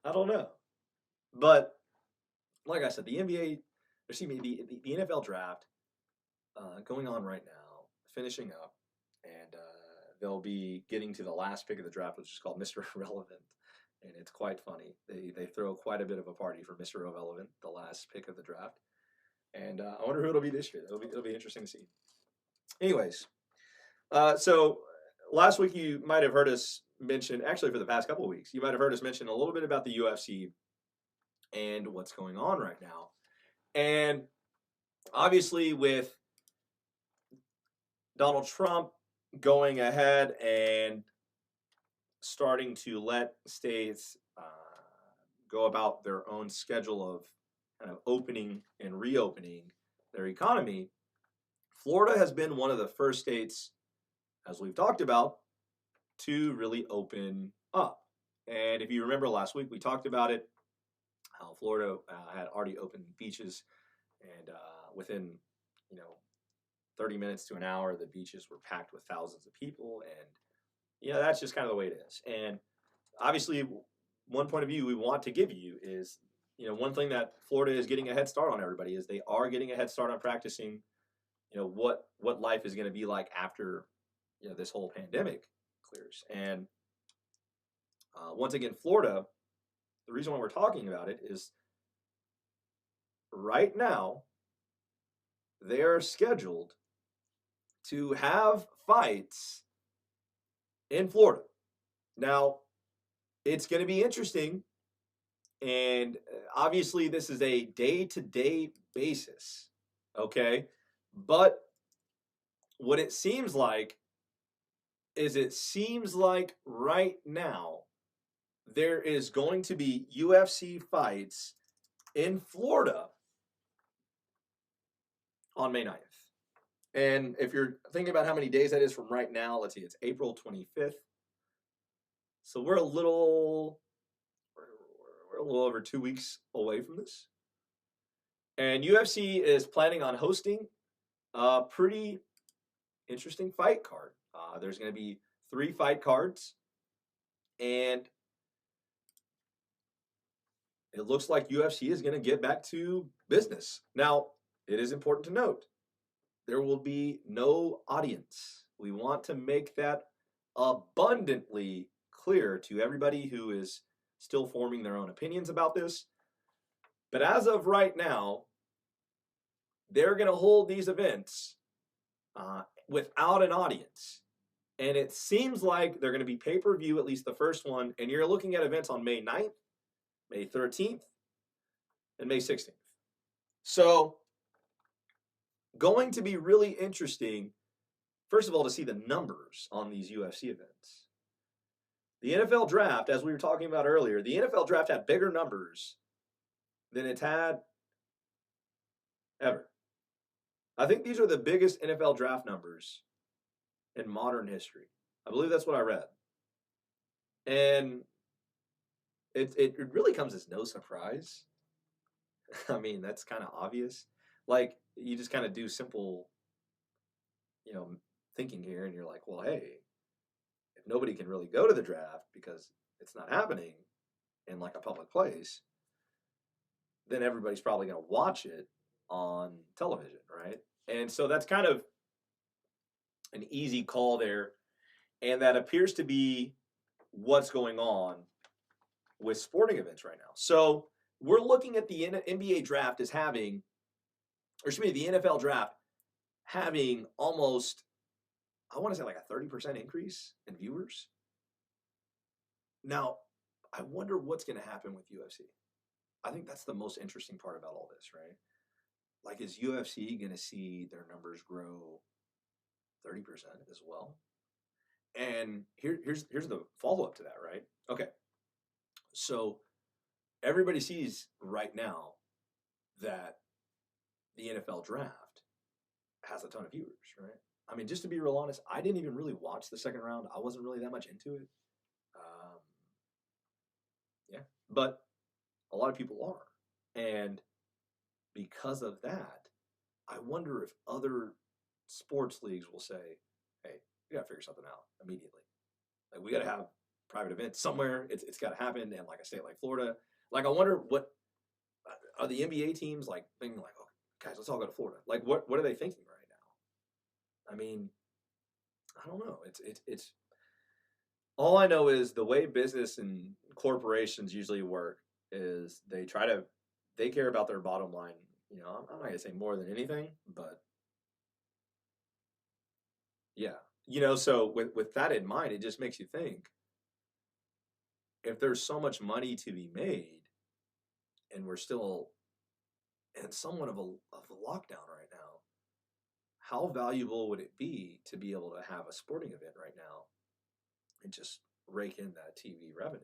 I don't know. But like I said, the NBA, excuse me, the NFL draft going on right now, finishing up, and they'll be getting to the last pick of the draft, which is called Mr. Irrelevant. And it's quite funny. They throw quite a bit of a party for Mr. Irrelevant, the last pick of the draft. And I wonder who it'll be this year. It'll be interesting to see. Anyways, so last week you might have heard us mention, actually for the past couple of weeks, you might have heard us mention a little bit about the UFC and what's going on right now. And obviously with Donald Trump going ahead and starting to let states go about their own schedule of kind of opening and reopening their economy, Florida has been one of the first states, as we've talked about, to really open up. And if you remember last week, we talked about it, how Florida had already opened beaches, and within, 30 minutes to an hour, the beaches were packed with thousands of people. And, that's just kind of the way it is. And obviously, one point of view we want to give you is, one thing that Florida is getting a head start on everybody is they are getting a head start on practicing, what life is going to be like after, this whole pandemic clears. And once again, Florida, the reason why we're talking about it is right now they are scheduled to have fights in Florida. Now, it's going to be interesting, and obviously this is a day-to-day basis, okay? But what it seems like is right now there is going to be UFC fights in Florida on May 9th. And if you're thinking about how many days that is from right now, let's see, it's April 25th. So we're a little over 2 weeks away from this. And UFC is planning on hosting a pretty interesting fight card. There's going to be 3 fight cards, and it looks like UFC is going to get back to business. Now, it is important to note, there will be no audience. We want to make that abundantly clear to everybody who is still forming their own opinions about this. But as of right now, they're going to hold these events without an audience. And it seems like they're going to be pay-per-view, at least the first one. And you're looking at events on May 9th, May 13th, and May 16th. So, going to be really interesting, first of all, to see the numbers on these UFC events. The NFL draft, as we were talking about earlier, the NFL draft had bigger numbers than it's had ever. I think these are the biggest NFL draft numbers in modern history. I believe that's what I read. And it really comes as no surprise. I mean, that's kind of obvious. Like, you just kind of do simple, thinking here, and you're like, well, hey, if nobody can really go to the draft because it's not happening in like a public place, then everybody's probably going to watch it on television, right? And so that's kind of an easy call there. And that appears to be what's going on with sporting events right now. So we're looking at the NBA draft as having, or excuse me, the NFL draft having almost, I want to say like a 30% increase in viewers. Now, I wonder what's going to happen with UFC. I think that's the most interesting part about all this, right? Like, is UFC going to see their numbers grow 30% as well? And here's the follow-up to that, right? Okay. So everybody sees right now that the NFL draft has a ton of viewers, right? I mean, just to be real honest, I didn't even really watch the second round. I wasn't really that much into it. Yeah, but a lot of people are. And because of that, I wonder if other sports leagues will say, hey, we got to figure something out immediately. Like, we got to have private event somewhere. It's got to happen. And like a state like Florida, like I wonder what are the NBA teams like thinking like, oh guys, let's all go to Florida. Like what are they thinking right now? I mean, I don't know. It's all I know is the way business and corporations usually work is they care about their bottom line. You know, I'm not gonna say more than anything, but yeah, you know. So with that in mind, it just makes you think if there's so much money to be made, and we're still in somewhat of a lockdown right now, how valuable would it be to be able to have a sporting event right now and just rake in that TV revenue?